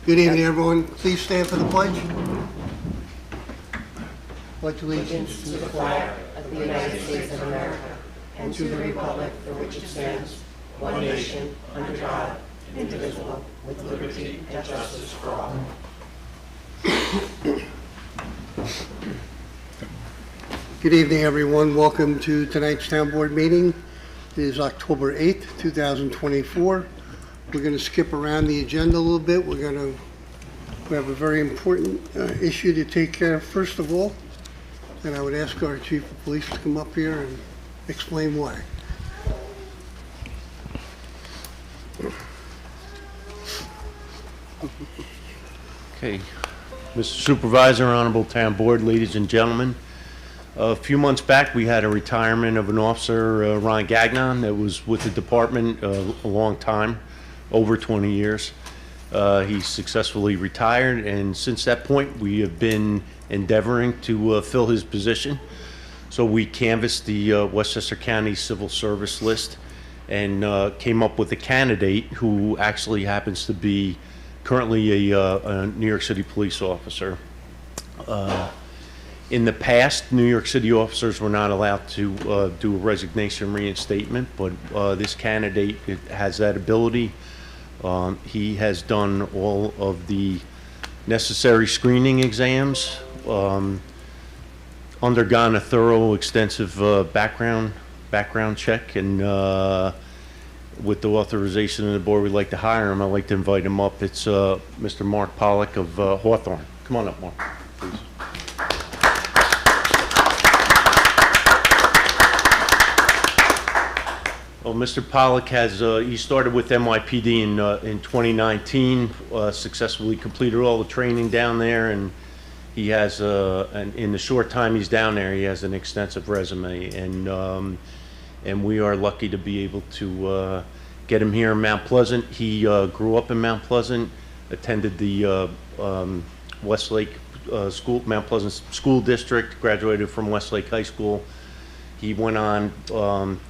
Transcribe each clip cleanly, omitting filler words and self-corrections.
Good evening, everyone. Please stand for the pledge. Pledge allegiance To the flag of the United States of America and to the republic for which it stands, one nation, under God, indivisible, with liberty and justice for all. Good evening, everyone. Welcome to tonight's town board meeting. It is October 8th, 2024. We're going to skip around the agenda a little bit. We have a very important issue to take care of first of all, and I would ask our chief of police to come up here and explain why. Okay, Mr. Supervisor, Honorable Town Board, ladies and gentlemen. A few months back, we had a retirement of an officer, Ron Gagnon, that was with the department a long time, over 20 years. He successfully retired, and since that point, we have been endeavoring to fill his position. So we canvassed the Westchester County Civil Service list and came up with a candidate who actually happens to be currently a New York City police officer. In the past, New York City officers were not allowed to do a resignation reinstatement, but this candidate has that ability. He has done all of the necessary screening exams, undergone a thorough, extensive background check, and with the authorization of the board, we'd like to hire him. I'd like to invite him up. It's Mr. Mark Pollock of Hawthorne. Come on up, Mark, please. Well, Mr. Pollock has, he started with NYPD in 2019, successfully completed all the training down there, and he has, in the short time he's down there, he has an extensive resume, and we are lucky to be able to get him here in Mount Pleasant. He grew up in Mount Pleasant, attended the Westlake School, Mount Pleasant School District, graduated from Westlake High School. He went on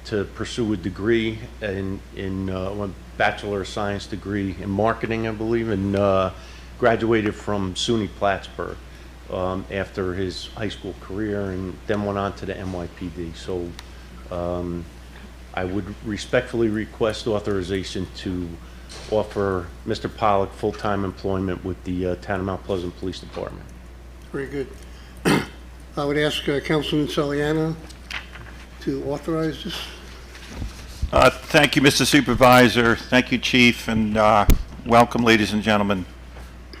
to pursue a degree a Bachelor of Science degree in marketing, I believe, and graduated from SUNY Plattsburgh after his high school career, and then went on to the NYPD. So I would respectfully request authorization to offer Mr. Pollock full-time employment with the Town of Mount Pleasant Police Department. Very good. I would ask Councilman Saliano to authorize this. Thank you, Mr. Supervisor. Thank you, Chief, and welcome, ladies and gentlemen.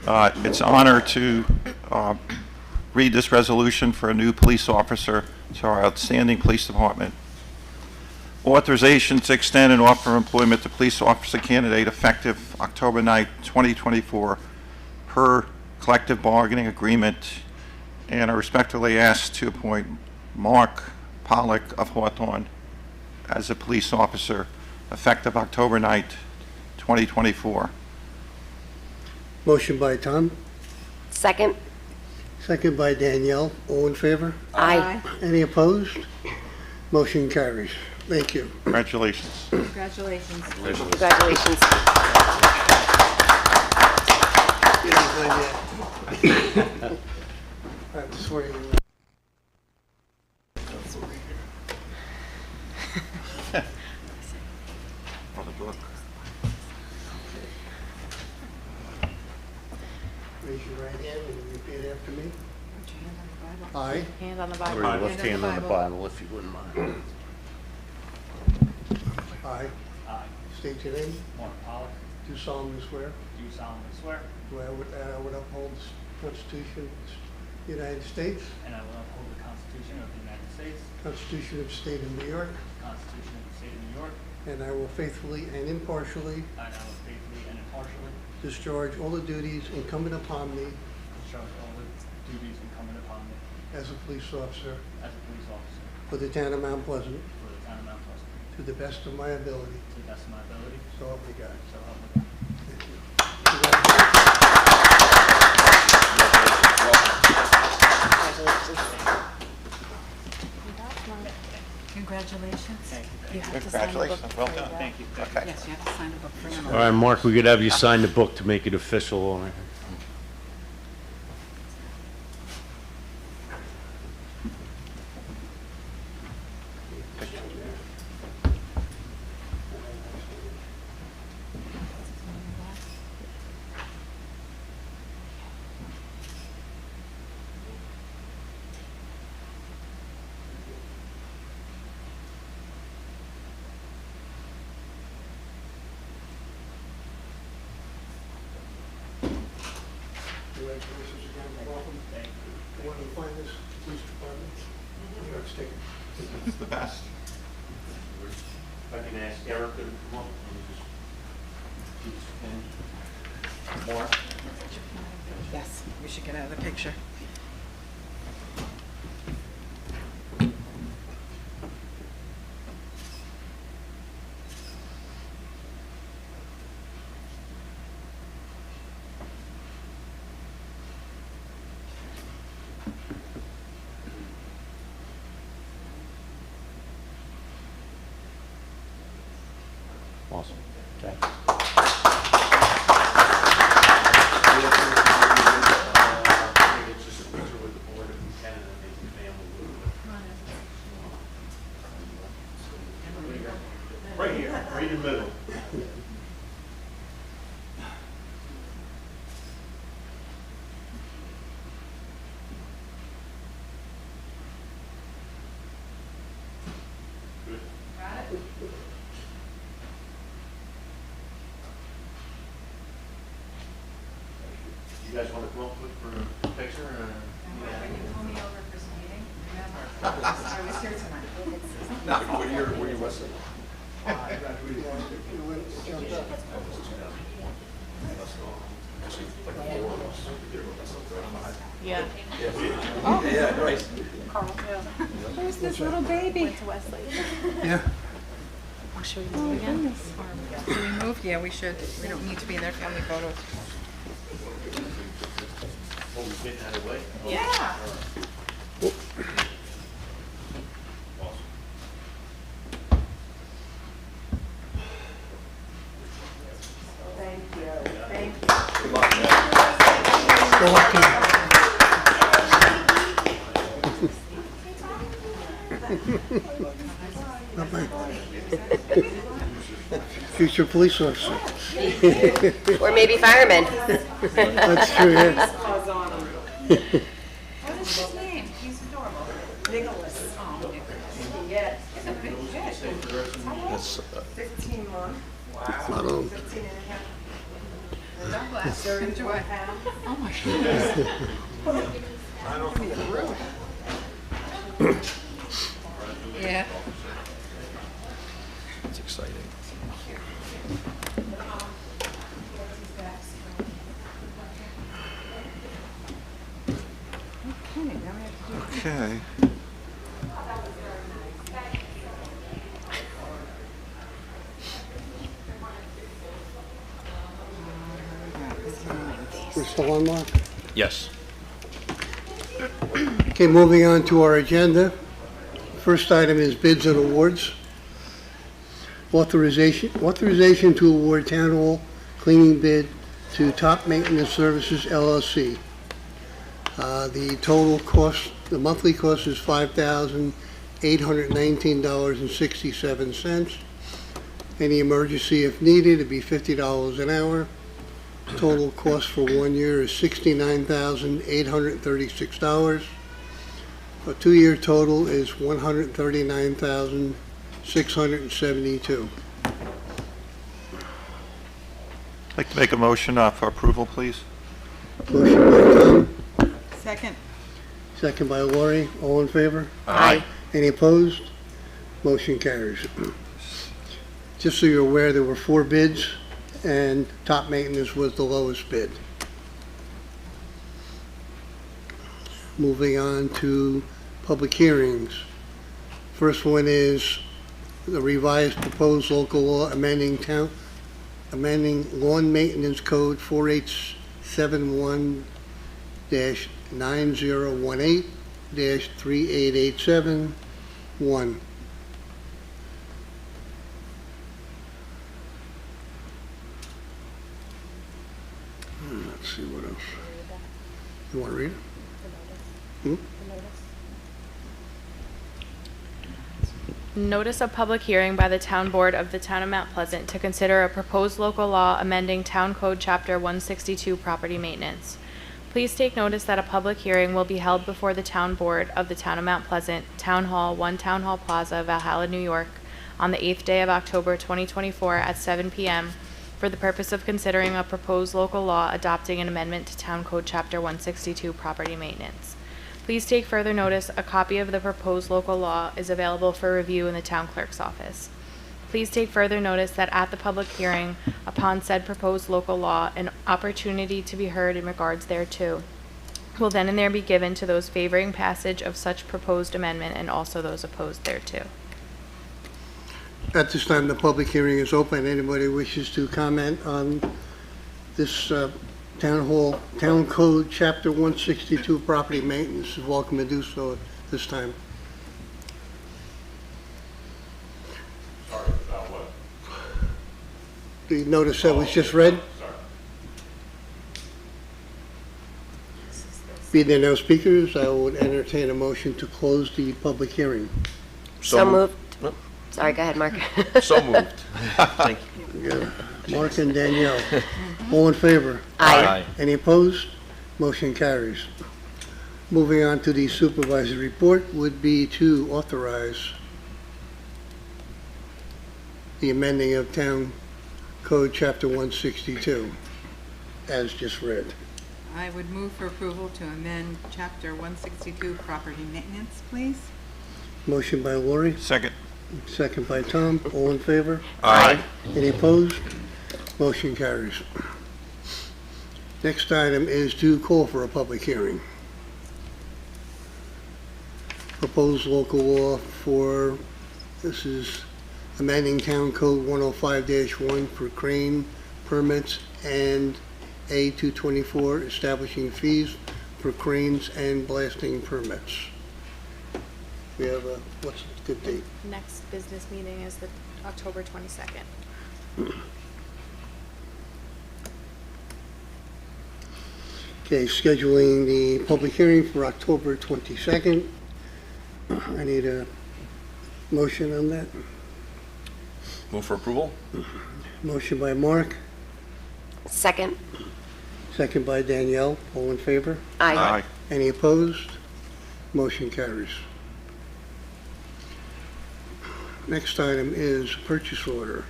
It's an honor to read this resolution for a new police officer to our outstanding police department. Authorization to extend and offer employment to police officer candidate effective October 9, 2024 per collective bargaining agreement, and I respectfully ask to appoint Mark Pollock of Hawthorne as a police officer effective October 9, 2024. Motion by Tom, Second. second by Danielle. All in favor? Aye. Any opposed? Motion carries. Thank you. Congratulations. Congratulations. Congratulations. I have to swear you in. For the book. Raise your right hand and repeat after me. I Hand on the Or Bible. your left hand on the Bible, if you wouldn't mind. I state your name. Mark Pollock, Do solemnly swear do solemnly swear, that I would uphold the Constitution of the United States, and I will uphold the Constitution of the United States, Constitution of the State of New York, the Constitution of the State of New York, and I will faithfully and impartially and I will faithfully and impartially discharge all the duties incumbent upon me discharge all the duties incumbent upon me as a police officer as a police officer for the town of Mount Pleasant for the town of Mount Pleasant, to the best of my ability. to the best of my ability, So help me God. so help me God. Thank you. Congratulations. Congratulations. Thank you. You have to sign the book. Congratulations. Well done. Thank you. Okay. Yes, you have to sign the book for All number. right, Mark, we could have you sign the book to make it official. Congratulations again. Welcome. One of the finest police departments in New York State. It's the best. If I can ask Erica to come up and just keep his pen. More? Yes, we should get out of the picture. Awesome. Okay. It's just a picture with the board of Lieutenant and maybe the family. Right here, right in the middle. Good. You guys want to come up with for a picture? When you pull me over for some meeting, remember, I was here tonight. Yeah. Where's this little baby? Went to Wesley. Yeah. I'll show you again. Do we move? Yeah, we should. We don't need to be in their family photos. Oh, we're getting out of the way? Yeah. Thank you. Thank you. Go up to- Bye-bye. Future police officer. Or maybe fireman. That's true, yeah. What is his name? He's adorable. Nicholas. Oh, Nicholas. Yes. He's a big kid. How old? 15 months. I don't- 15 and a half. Douglas. Enjoy. Oh my goodness. Yeah. It's exciting. Okay, now we have to do. Okay. We're still on, Mark? Yes. Okay, moving on to our agenda. First item is bids and awards. Authorization to award town hall cleaning bid to Top Maintenance Services LLC. The total cost, the monthly cost is $5,819.67. Any emergency if needed, it'd be $50 an hour. Total cost for 1 year is $69,836. A 2-year total is $139,672. I'd like to make a motion for approval, please. Motion by Tom, Second. second by Lori. All in favor? Aye. Any opposed? Motion carries. Just so you're aware, there were 4 bids, and Top Maintenance was the lowest bid. Moving on to public hearings. First one is the revised proposed local law amending lawn maintenance code 4871-9018-3887-1. Let's see what else. You want to read it? Notice of public hearing by the Town Board of the Town of Mount Pleasant to consider a proposed local law amending Town Code Chapter 162 Property Maintenance. Please take notice that a public hearing will be held before the Town Board of the Town of Mount Pleasant, Town Hall, 1 Town Hall Plaza, Valhalla, New York, on the 8th day of October 2024 at 7 p.m. for the purpose of considering a proposed local law adopting an amendment to Town Code Chapter 162, property maintenance. Please take further notice, a copy of the proposed local law is available for review in the town clerk's office. Please take further notice that at the public hearing upon said proposed local law, an opportunity to be heard in regards thereto will then and there be given to those favoring passage of such proposed amendment and also those opposed thereto. At this time, the public hearing is open. Anybody wishes to comment on this Town Code, Chapter 162, property maintenance, is welcome to do so at this time. Sorry, about what? The notice that was just read? Sorry. Being there no speakers, I would entertain a motion to close the public hearing. So moved. Sorry, go ahead, Mark. So moved. Thank you. We got Mark and Danielle. All in favor? Aye. Any opposed? Motion carries. Moving on to the supervisor's report would be to authorize the amending of Town Code Chapter 162, as just read. I would move for approval to amend Chapter 162, property maintenance, please. Motion by Lori, Second. second by Tom. All in favor? Aye. Any opposed? Motion carries. Next item is to call for a public hearing. Proposed local law for, this is amending Town Code 105-1 for crane permits and A224 establishing fees for cranes and blasting permits. We have a, what's the good date? Next business meeting is the October 22nd. Okay, scheduling the public hearing for October 22nd. I need a motion on that. Move for approval? Motion by Mark, Second. second by Danielle. All in favor? Aye. Any opposed? Motion carries. Next item is purchase order.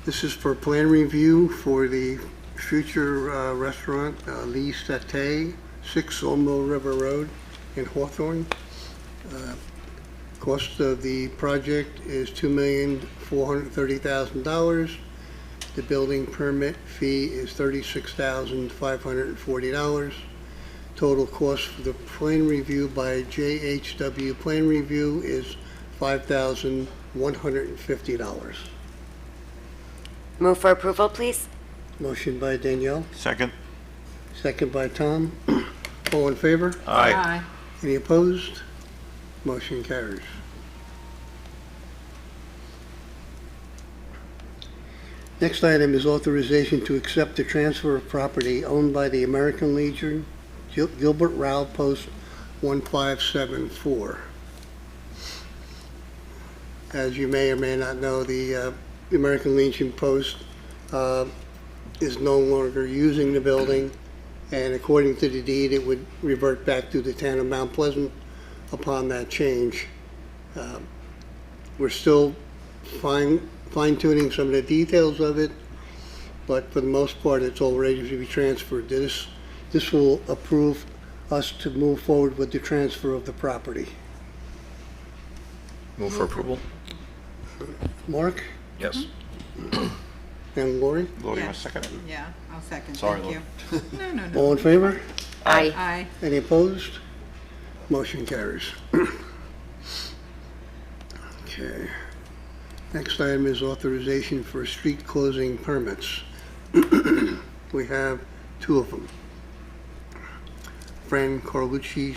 This is for plan review for the future restaurant, Lee Satay, 6 Sawmill River Road in Hawthorne. Cost of the project is $2,430,000. The building permit fee is $36,540. Total cost for the plan review by JHW Plan Review is $5,150. Move for approval, please. Motion by Danielle, Second. second by Tom. All in favor? Aye. Any opposed? Motion carries. Next item is authorization to accept the transfer of property owned by the American Legion, Gilbert Rowell Post 1574. As you may or may not know, the American Legion Post is no longer using the building, and according to the deed, it would revert back to the town of Mount Pleasant upon that change. We're still fine-tuning some of the details of it, but for the most part, it's all ready to be transferred. This will approve us to move forward with the transfer of the property. Move for approval? Mark Yes. and Lori, Lori, Yeah. a second. Yeah, I'll second. Sorry, Thank you. No. all in favor? Aye. Aye. Any opposed? Motion carries. Okay. Next item is authorization for street closing permits. We have 2 of them. Fran Carlucci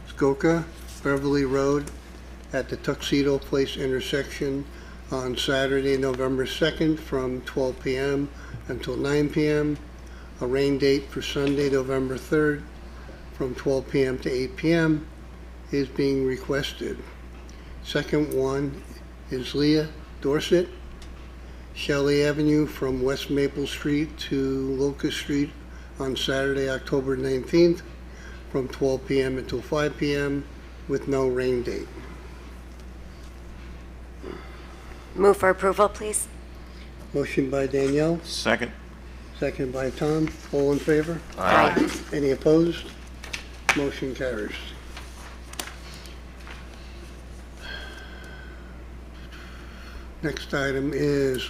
Skoka, Beverly Road at the Tuxedo Place intersection on Saturday, November 2nd from 12 p.m. until 9 p.m. A rain date for Sunday, November 3rd from 12 p.m. to 8 p.m. is being requested. Second one is Leah Dorset, Shelley Avenue from West Maple Street to Locust Street on Saturday, October 19th from 12 p.m. until 5 p.m. with no rain date. Move for approval, please. Motion by Danielle, Second. second by Tom. All in favor? Aye. Any opposed? Motion carries. Next item is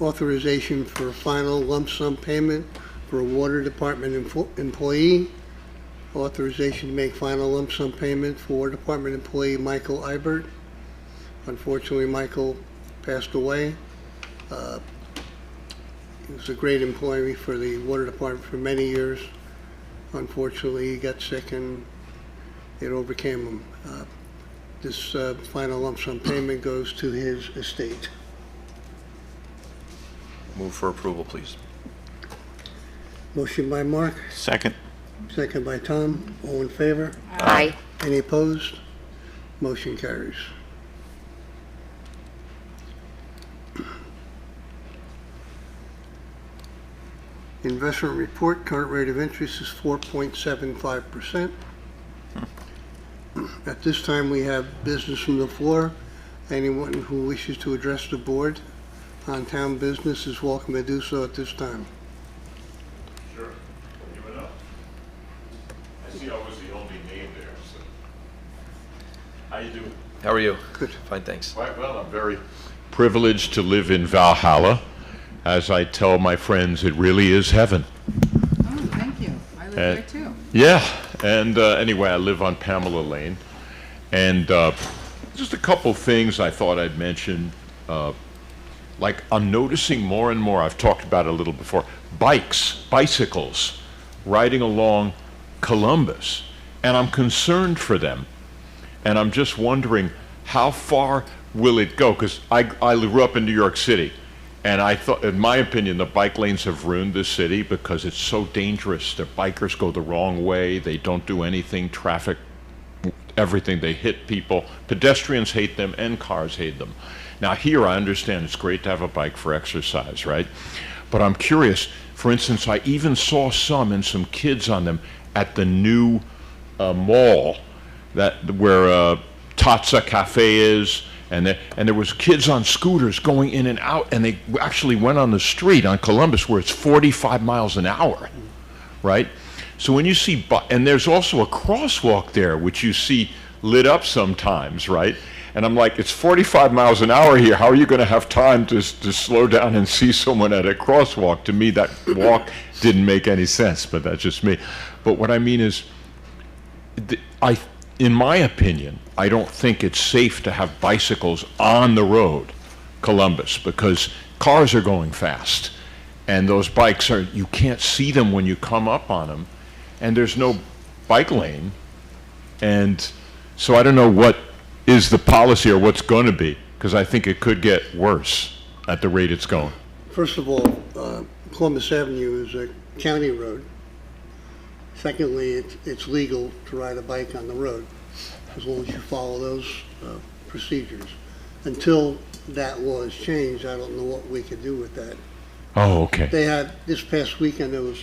authorization for final lump sum payment for a water department employee. Authorization to make final lump sum payment for water department employee Michael Ibert. Unfortunately, Michael passed away. He was a great employee for the water department for many years. Unfortunately, he got sick and it overcame him. This final lump sum payment goes to his estate. Move for approval, please. Motion by Mark, Second. second by Tom. All in favor? Aye. Any opposed? Motion carries. Investment report, current rate of interest is 4.75%. At this time, we have business from the floor. Anyone who wishes to address the board on town business is welcome to do so at this time. Sure, give it up. I see I was the only name there, so. How you doing? How are you? Good. Fine, thanks. Quite well, I'm very privileged to live in Valhalla. As I tell my friends, it really is heaven. Oh, thank you. I live there too. Yeah, and anyway, I live on Pamela Lane. And just a couple things I thought I'd mention. Like, I'm noticing more and more, I've talked about it a little before, bicycles riding along Columbus. And I'm concerned for them. And I'm just wondering, how far will it go? Because I grew up in New York City. And I thought, in my opinion, the bike lanes have ruined this city because it's so dangerous. The bikers go the wrong way. They don't do anything, traffic, everything. They hit people. Pedestrians hate them and cars hate them. Now here, I understand it's great to have a bike for exercise, right? But I'm curious, for instance, I even saw some and some kids on them at the new mall where Tatsa Cafe is. And there was kids on scooters going in and out, and they actually went on the street on Columbus where it's 45 miles an hour, right? So when you see, and there's also a crosswalk there, which you see lit up sometimes, right? And I'm like, it's 45 miles an hour here. How are you going to have time to slow down and see someone at a crosswalk? To me, that walk didn't make any sense, but that's just me. But what I mean is, in my opinion, I don't think it's safe to have bicycles on the road, Columbus, because cars are going fast. And those bikes you can't see them when you come up on them. And there's no bike lane. And so I don't know what is the policy or what's going to be, because I think it could get worse at the rate it's going. First of all, Columbus Avenue is a county road. Secondly, it's legal to ride a bike on the road, as long as you follow those procedures. Until that law is changed, I don't know what we could do with that. Oh, okay. They had, this past weekend, there was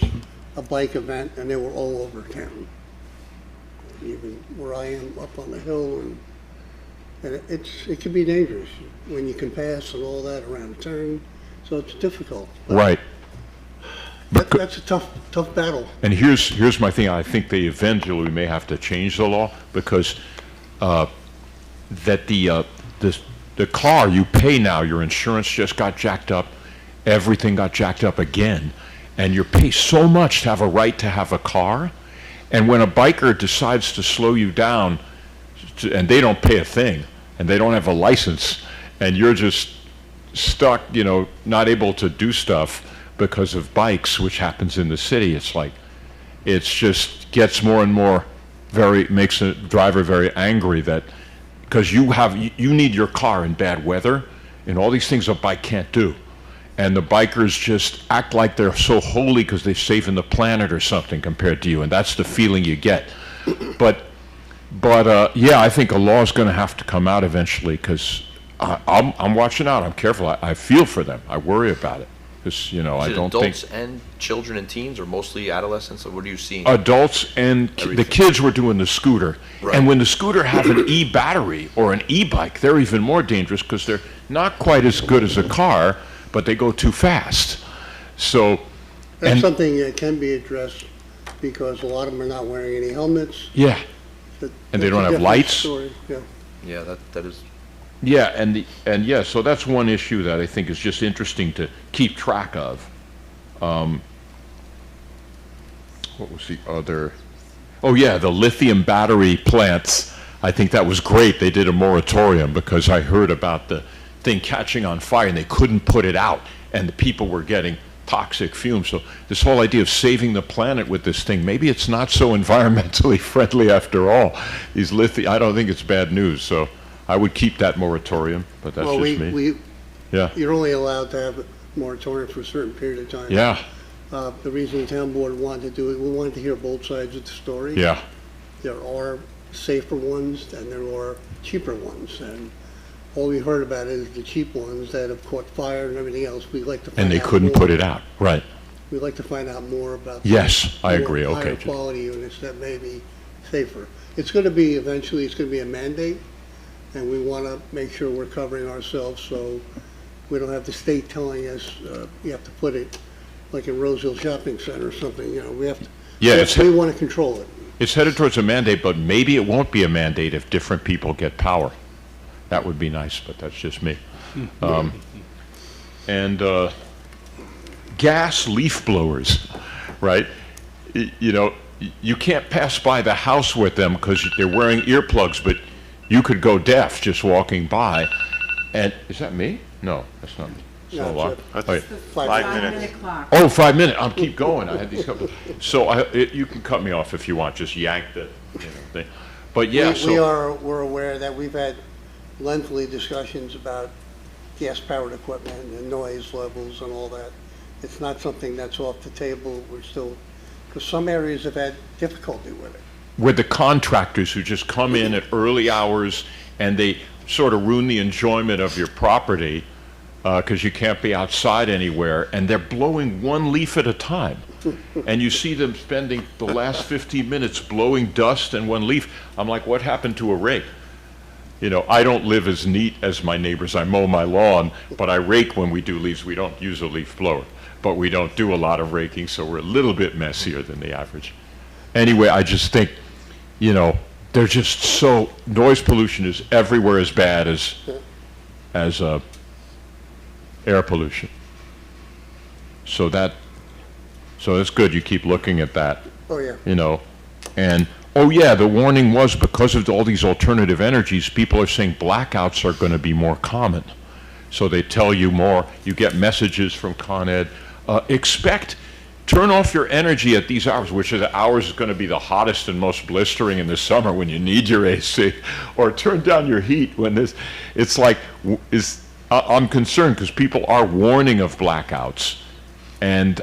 a bike event, and they were all over town. Even where I am, up on the hill, and it can be dangerous when you can pass and all that around the turn, so it's difficult. But Right. that's a tough battle. And here's my thing. I think they eventually may have to change the law, because that the car you pay now, your insurance just got jacked up, everything got jacked up again, and you pay so much to have a right to have a car, and when a biker decides to slow you down, and they don't pay a thing, and they don't have a license, and you're just stuck, not able to do stuff because of bikes, which happens in the city, it's just gets more and more makes a driver very angry, that because you need your car in bad weather, and all these things a bike can't do. And the bikers just act like they're so holy because they're saving the planet or something compared to you, and that's the feeling you get. But yeah, I think a law is going to have to come out eventually, because I'm watching out. I'm careful. I feel for them. I worry about it. Because, I don't think... Adults and children and teens, or mostly adolescents, or what are you seeing? Adults and the Everything. kids were doing the scooter. Right. And when the scooter have an e-battery or an e-bike, they're even more dangerous, because they're not quite as good as a car, but they go too fast. So, That's and, something that can be addressed because a lot of them are not wearing any helmets. yeah, That- And they that's don't a have different lights? story, yeah. Yeah, that is, yeah, and yeah, so that's one issue that I think is just interesting to keep track of. What was the other? Oh, yeah, the lithium battery plants. I think that was great. They did a moratorium because I heard about the thing catching on fire and they couldn't put it out and the people were getting toxic fumes. So this whole idea of saving the planet with this thing, maybe it's not so environmentally friendly after all. These I don't think it's bad news. So I would keep that moratorium, but that's Well, just me. Yeah, you're only allowed to have a moratorium for a certain period of time. yeah, The reason the town board wanted to do it, we wanted to hear both sides of the story. yeah. There are safer ones and there are cheaper ones, and all we heard about is the cheap ones that have caught fire and everything else. We'd like to find out And they couldn't more. put it out, right. We'd like to find out more about. Yes, I more agree, okay. Higher quality units that may be safer. It's gonna be, eventually, it's gonna be a mandate, and we wanna make sure we're covering ourselves, so we don't have the state telling us, you have to put it like in Rose Hill Shopping Center or something, you know, we have to. Yeah, it's- We wanna control it. It's headed towards a mandate, but maybe it won't be a mandate if different people get power. That would be nice, but that's just me. And gas leaf blowers, right? You know, you can't pass by the house with them because they're wearing earplugs, but you could go deaf just walking by. And, is that me? No, that's not me. No, So, it's oh, yeah. 5 minutes. clock. Oh, 5 minutes. I'll keep going. I had these couple. So you can cut me off if you want. Just yank the thing. But yeah, We're aware that we've had lengthy discussions about gas-powered equipment and noise levels and all that. It's not something that's off the table. We're still, because some areas have had difficulty with it. with the contractors who just come in at early hours and they sort of ruin the enjoyment of your property because you can't be outside anywhere, and they're blowing one leaf at a time. And you see them spending the last 15 minutes blowing dust and one leaf. I'm like, what happened to a rake? You know, I don't live as neat as my neighbors. I mow my lawn, but I rake when we do leaves. We don't use a leaf blower, but we don't do a lot of raking, so we're a little bit messier than the average. Anyway, I just think, you know, they're just so, noise pollution is everywhere as bad as air pollution. So it's good you keep looking at that, Oh, yeah. you know. And, oh yeah, the warning was because of all these alternative energies, people are saying blackouts are going to be more common. So they tell you more. You get messages from Con Ed. Turn off your energy at these hours, which are the hours is going to be the hottest and most blistering in the summer when you need your AC, or turn down your heat when it's like, I'm concerned because people are warning of blackouts. And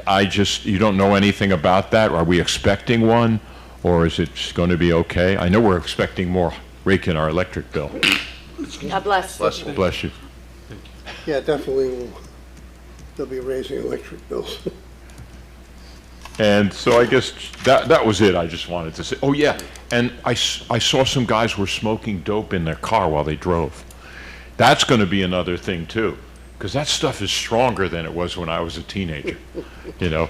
you don't know anything about that. Are we expecting one, or is it going to be okay? I know we're expecting more rake in our electric bill. God bless. bless you. Bless you. Yeah, definitely, they'll be raising electric bills. And so I guess that was it. I just wanted to say, oh yeah, and I saw some guys were smoking dope in their car while they drove. That's going to be another thing too, because that stuff is stronger than it was when I was a teenager, you know.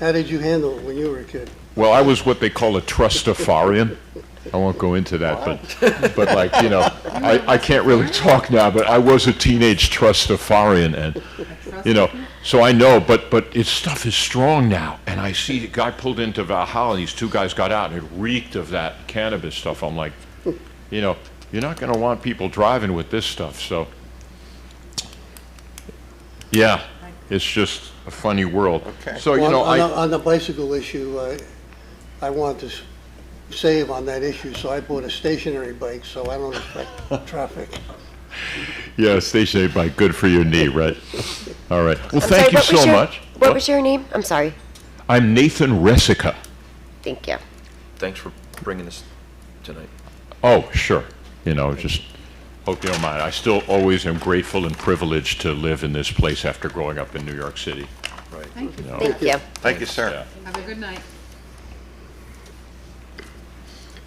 How did you handle it when you were a kid? Well, I was what they call a trustafarian. I won't go into that, but like, you know, I can't really talk now, but I was a teenage trustafarian, and, you know, so I know, but its stuff is strong now. And I see the guy pulled into Valhalla, and these two guys got out, and it reeked of that cannabis stuff. I'm like, you know, you're not going to want people driving with this stuff, so. Yeah, it's just a funny world. Okay. So, you Well, know, on the bicycle issue, I want to save on that issue, so I bought a stationary bike, so I don't expect traffic. yeah, stationary bike, good for your knee, right? All right. Well, I'm thank sorry, you what was so your- much. What was your name? I'm sorry. I'm Nathan Resica. Thank you. Thanks for bringing this tonight. Oh, sure. You know, just hope you don't mind. I still always am grateful and privileged to live in this place after growing up in New York City. Right. Thank you. You know? Thank you. Thank you, sir. Yeah. Have a good night.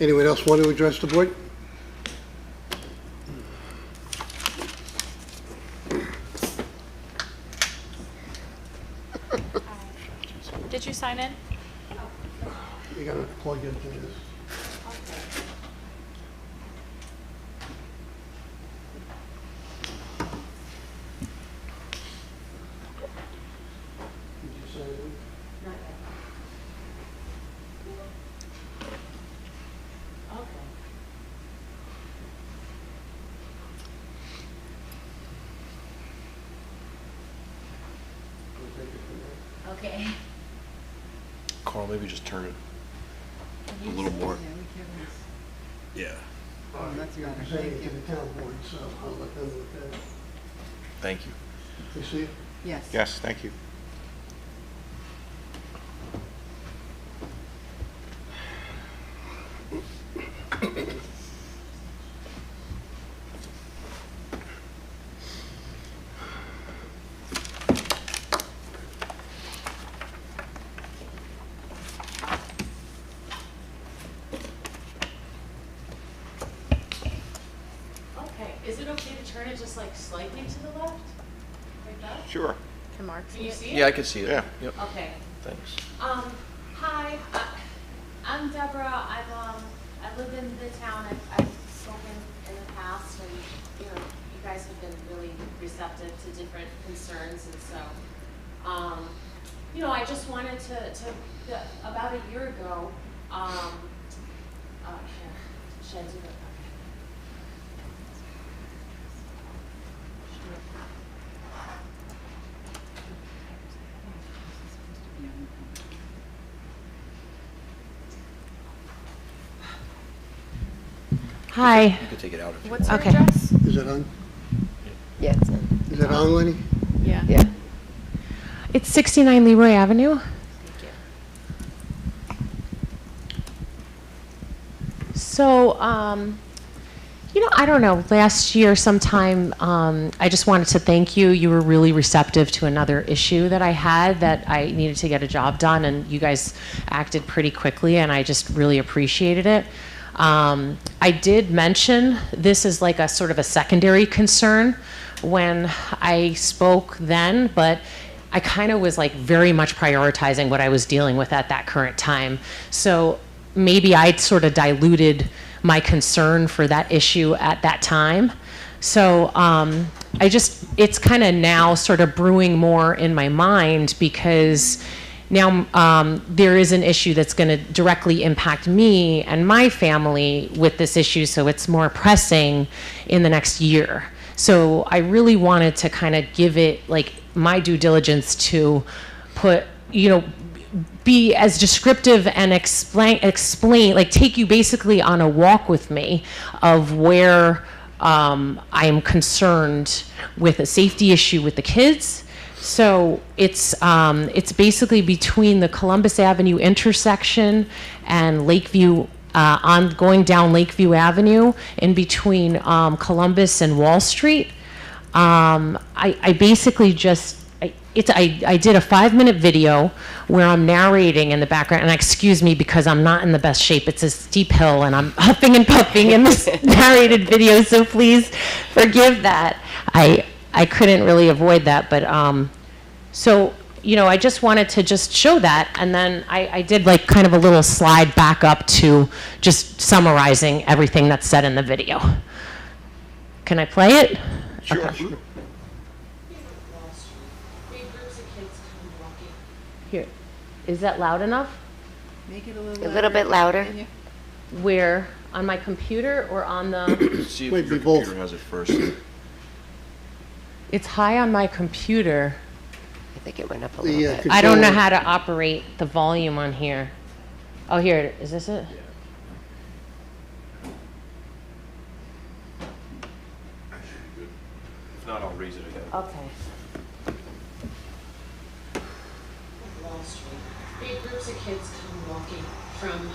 Anyone else want to address the board? Did you sign in? You gotta plug into this. Did you sign in? Not yet. Okay. We'll take it from there. Okay. Carl, maybe just turn it a little more. Yeah. You're presenting it to the town board, so I'll let them look at it. Thank you. You see it? Yes. Yes, thank you. Okay, is it okay to turn it just like slightly to the left? Like that? Sure. Can Mark Can see you it? see it? Yeah, I can see it. Yeah. Yep, Okay. thanks. Hi, I'm Deborah. I live in the town. I've spoken in the past, and you guys have been really receptive to different concerns, and so, I just wanted to about a year ago, should I do that? Hi. You could take it out if you What's want. your Okay. address? Is it on? Yeah, it's in. Is it on, Lenny? Yeah. Yeah. It's 69 Leroy Avenue. Thank you. So, I don't know, last year sometime, I just wanted to thank you. You were really receptive to another issue that I had that I needed to get a job done, and you guys acted pretty quickly, and I just really appreciated it. I did mention this is like a sort of a secondary concern when I spoke then, but I kind of was like very much prioritizing what I was dealing with at that current time. So maybe I'd sort of diluted my concern for that issue at that time. So it's kind of now sort of brewing more in my mind because now there is an issue that's going to directly impact me and my family with this issue, so it's more pressing in the next year. So I really wanted to kind of give it like my due diligence to put, be as descriptive and explain, like take you basically on a walk with me of where I'm concerned with a safety issue with the kids. So it's basically between the Columbus Avenue intersection and Lakeview, going down Lakeview Avenue, in between Columbus and Wall Street. I basically just, I did a 5-minute video where I'm narrating in the background, and excuse me because I'm not in the best shape. It's a steep hill and I'm huffing and puffing in this narrated video, so please forgive that. I couldn't really avoid that, but I just wanted to just show that, and then I did like kind of a little slide back up to just summarizing everything that's said in the video. Can I play it? Sure. Okay. Sure. Big groups of kids come walking. Here, is that loud enough? Make it a A little bit louder. Where, on my computer or on the, See if Might your be both. computer has it first. it's high on my computer. I think it went up a The, little bit. I don't know controller. how to operate the volume on here. Oh, here, is this it? If not, I'll raise it again. Okay. Wall Street. Big groups of kids come walking from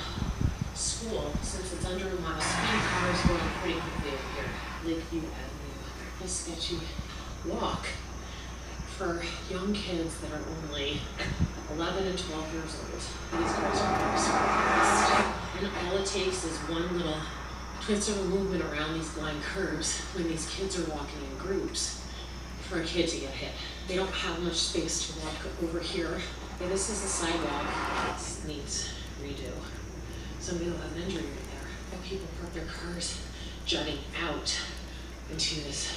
school, since it's under a mile. Speed cars going pretty quickly up here. Lakeview Avenue. A sketchy walk for young kids that are only 11 and 12 years old. These cars are very fast. And all it takes is one little twist of a movement around these blind curves when these kids are walking in groups for a kid to get hit. they don't have much space to walk over here. And this is the sidewalk that needs redo. Somebody will have an injury right there. And people park their cars jutting out into this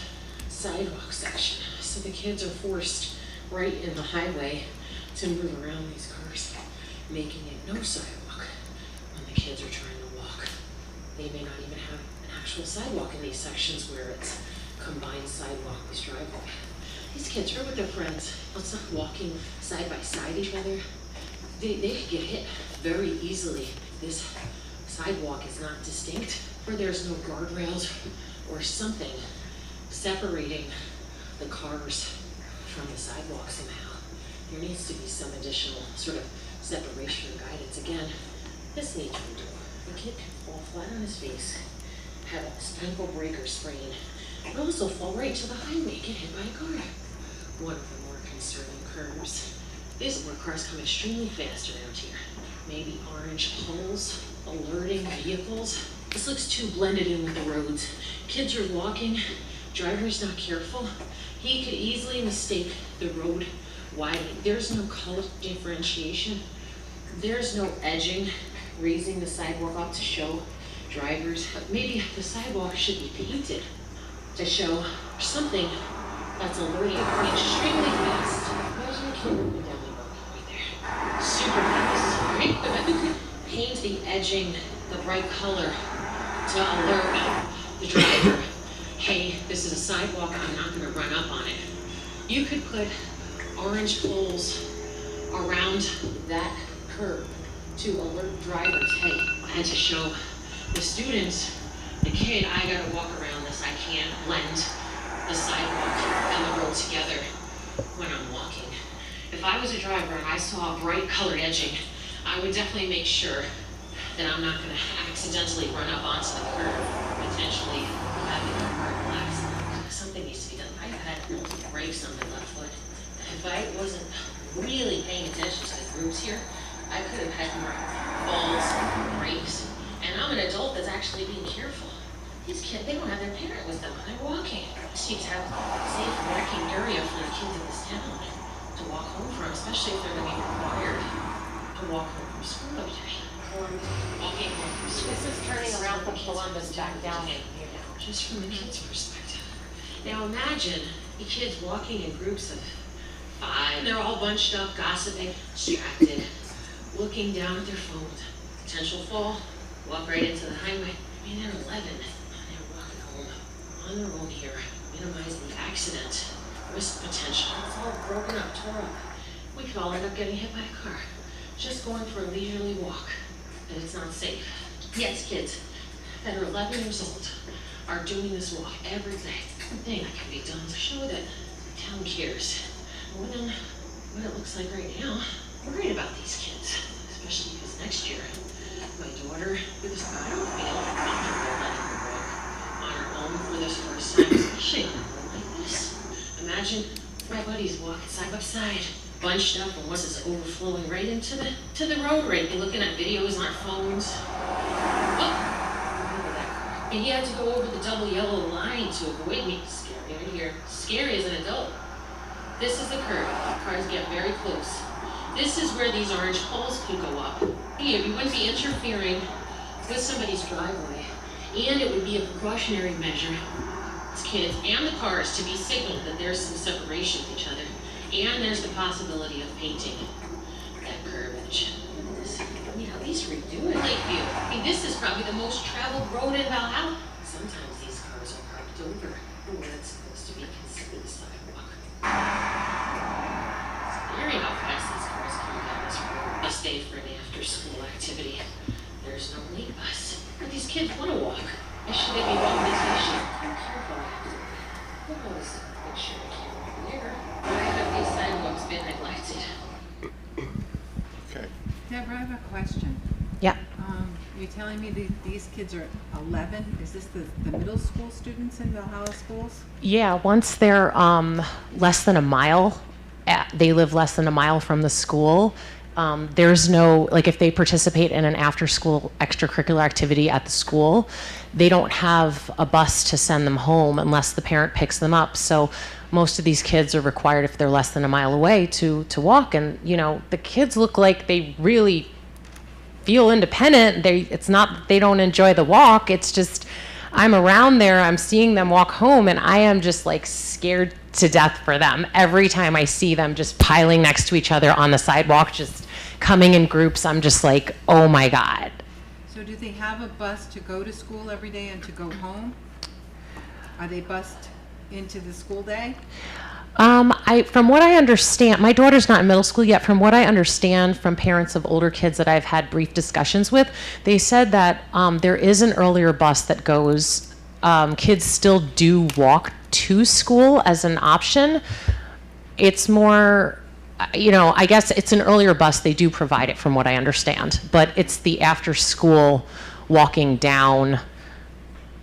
sidewalk section. So the kids are forced right in the highway to move around these cars, making it no sidewalk when the kids are trying to walk. They may not even have an actual sidewalk in these sections where it's combined sidewalk with driveway. These kids are with their friends, it's not walking side by side each other. They could get hit very easily. This sidewalk is not distinct, or there's no guardrails or something separating the cars from the sidewalk somehow. There needs to be some additional sort of separation or guidance. Again, this needs redo. The kid can fall flat on his face, have a ankle breaker sprain, and also fall right to the highway, get hit by a car. One of the more concerning curves. This is where cars come extremely fast around here. Maybe orange poles, alerting vehicles. This looks too blended in with the roads. Kids are walking, driver's not careful. He could easily mistake the road widening. There's no color differentiation. There's no edging, raising the sidewalk up to show drivers. But maybe the sidewalk should be painted to show something that's alerting extremely fast. Imagine a kid moving down the road right there. Super fast, right? Paint the edging, the bright color to alert the driver. Hey, this is a sidewalk, I'm not gonna run up on it. You could put orange poles around that curb to alert drivers, hey, and to show the students, the kid, I gotta walk around this, I can't blend the sidewalk and the road together when I'm walking. If I was a driver and I saw bright colored edging, I would definitely make sure that I'm not gonna accidentally run up onto the curb, potentially having a car accident. Something needs to be done. I've had brakes on my left foot. If I wasn't really paying attention to the grooves here, I could have had more falls, breaks. And I'm an adult that's actually being careful. These kids, they don't have their parent with them when they're walking. This needs to have a safe walking area for the kids in this town to walk home from, especially if they're gonna be required to walk home from school every day. Walking home from school. This is turning around from Columbus back down here now. Just from the kids' perspective. Now imagine the kids walking in groups of 5. They're all bunched up, gossiping, distracted, looking down at their phones. Potential fall, walk right into the highway. I mean, they're 11, and they're walking home on their own here. Minimize the accident, risk potential. It's all broken up, tore up. We could all end up getting hit by a car. Just going for a leisurely walk, and it's not safe. Yes, kids that are 11 years old are doing this walk every day. Something that can be done to show that the town cares. More than what it looks like right now, I'm worried about these kids, especially because next year, my daughter, I don't feel comfortable letting her walk on her own for this first time, especially on a road like this. Imagine my buddies walking side by side, bunched up, and what's this overflowing right into the road, right? You're looking at videos on our phones. And he had to go over the double yellow line to avoid me. Scary right here. Scary as an adult. This is the curb. Cars get very close. This is where these orange poles could go up. Here, you wouldn't be interfering with somebody's driveway. And it would be a precautionary measure to kids and the cars to be signaled that there's some separation with each other. And there's the possibility of painting that curb edge. Look at this. I mean, at least redo it. Lakeview. I mean, this is probably the most traveled road in Valhalla. Sometimes these cars are parked over where it's supposed to be considered a sidewalk. Scary how fast these cars come down this road. They stay for an after-school activity. There's no late bus. But these kids want to walk. And should they be walking this way? How careful I have to be. Look at this picture I can't walk there. Why have these sidewalks been neglected? Okay. Deborah, I have a question. Yeah. You're telling me these kids are 11? Is this the middle school students in Valhalla schools? Yeah, once they're less than a mile, they live less than a mile from the school. There's no, like if they participate in an after-school extracurricular activity at the school, they don't have a bus to send them home unless the parent picks them up. So most of these kids are required, if they're less than a mile away, to walk. And, you know, the kids look like they really feel independent. It's not that they don't enjoy the walk. It's just, I'm around there, I'm seeing them walk home, and I am just like scared to death for them. Every time I see them just piling next to each other on the sidewalk, just coming in groups, I'm just like, oh my God. So do they have a bus to go to school every day and to go home? Are they bused into the school day? From what I understand, my daughter's not in middle school yet. From what I understand from parents of older kids that I've had brief discussions with, they said that there is an earlier bus that goes. Kids still do walk to school as an option. It's more, I guess it's an earlier bus. They do provide it, from what I understand. But it's the after-school walking down,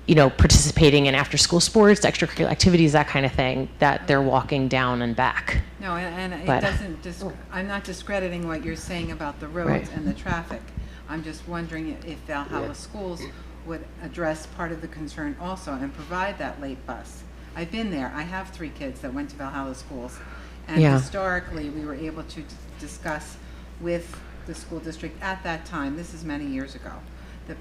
participating in after-school sports, extracurricular activities, that kind of thing, that they're walking down and back. No, and it But- doesn't, I'm not discrediting what you're saying about the roads Right. and the traffic. I'm just wondering if Valhalla Schools would address part of the concern also and provide that late bus. I've been there. I have 3 kids that went to Valhalla Schools. And Yeah. historically, we were able to discuss with the school district at that time, this is many years ago, that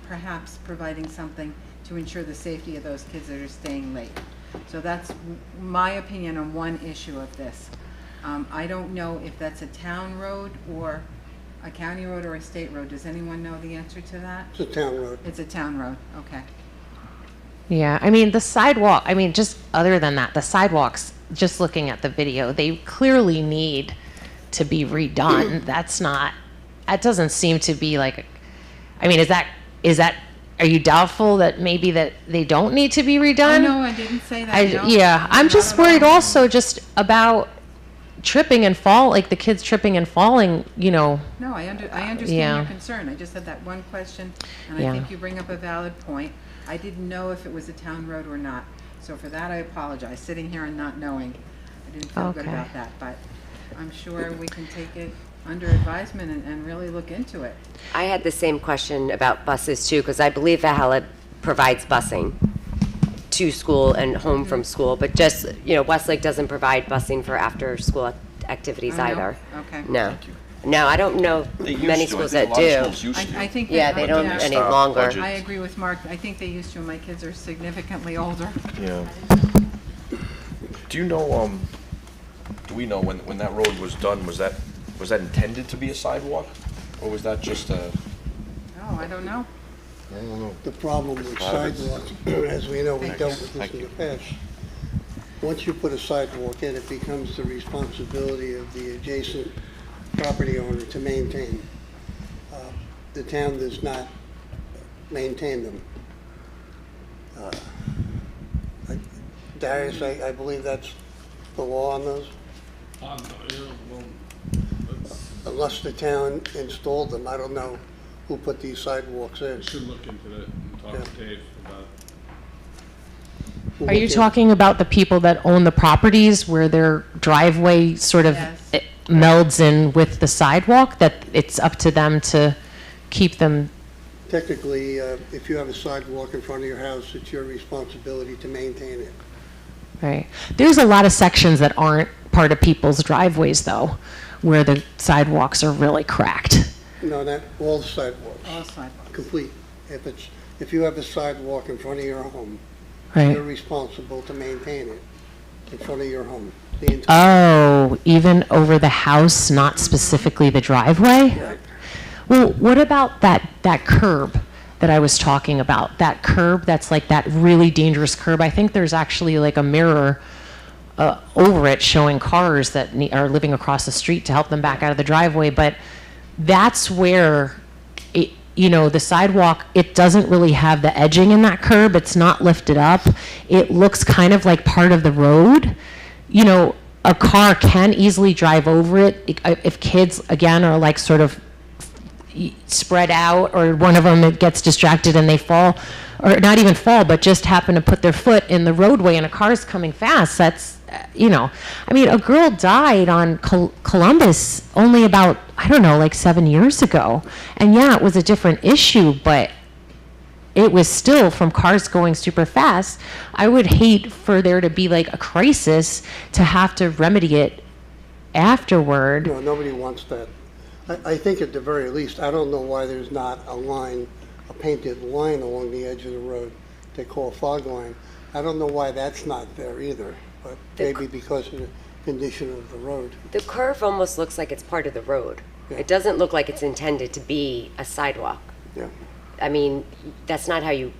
perhaps providing something to ensure the safety of those kids that are staying late. So that's my opinion on one issue of this. I don't know if that's a town road or a county road or a state road. Does anyone know the answer to that? It's a town road. It's a town road, okay. Yeah, the sidewalk, just other than that, the sidewalks, just looking at the video, they clearly need to be redone. That doesn't seem to be like, is that, are you doubtful that maybe that they don't need to be redone? Oh, no, I didn't say that, no. Yeah, I'm Not just at all. worried also just about tripping and fall, like the kids tripping and falling, No, I understand Yeah. your concern. I just had that one question, and I Yeah. think you bring up a valid point. I didn't know if it was a town road or not. So for that, I apologize, sitting here and not knowing. I didn't feel good Okay. about that, but I'm sure we can take it under advisement and really look into it. I had the same question about buses too, because I believe Valhalla provides busing to school and home from school, but just, Westlake doesn't provide busing for after-school activities Oh, no? either. Okay. No. No, I don't know They many used to. I schools think that a lot of do. schools used to. I think. Yeah, that- they don't yeah. any Stop longer. budget. I agree with Mark. I think they used to, and my kids are significantly older. Yeah. Do you know, do we know when that road was done, was that intended to be a sidewalk? Or was that just a, Oh, I don't know. I don't know. The problem with sidewalks, as we know, we dealt with this in the past. Once you put a sidewalk in, it becomes the responsibility of the adjacent property owner to maintain. The town does not maintain them. Darius, I believe that's the law on those? Unless the town installed them, I don't know who put these sidewalks in. Should look into that and talk to Dave about Are you talking about the people that own the properties where their driveway sort of Yes. melds in with the sidewalk, that it's up to them to keep them? Technically, if you have a sidewalk in front of your house, it's your responsibility to maintain it. Right. There's a lot of sections that aren't part of people's driveways, though, where the sidewalks are really cracked. No, not all the sidewalks, All sidewalks. complete. If you have a sidewalk in front of your home, you're Right. responsible to maintain it in front of your home. The entire Oh, even over the house, not specifically the driveway? Well, what about that curb that I was talking about? That curb that's like that really dangerous curb. I think there's actually like a mirror over it showing cars that are living across the street to help them back out of the driveway. But that's where the sidewalk, it doesn't really have the edging in that curb. It's not lifted up. It looks kind of like part of the road. A car can easily drive over it if kids, again, are like sort of spread out, or one of them gets distracted and they fall, or not even fall, but just happen to put their foot in the roadway and a car's coming fast. That's, a girl died on Columbus only about, I don't know, like 7 years ago. And yeah, it was a different issue, but it was still from cars going super fast. I would hate for there to be like a crisis to have to remedy it afterward. No, nobody wants that. I think at the very least, I don't know why there's not a line, a painted line along the edge of the road they call a fog line. I don't know why that's not there either, but maybe because of the condition of the road. The curve almost looks like it's part of the road. Yeah. It doesn't look like it's intended to be a sidewalk. Yeah. I mean, that's not how you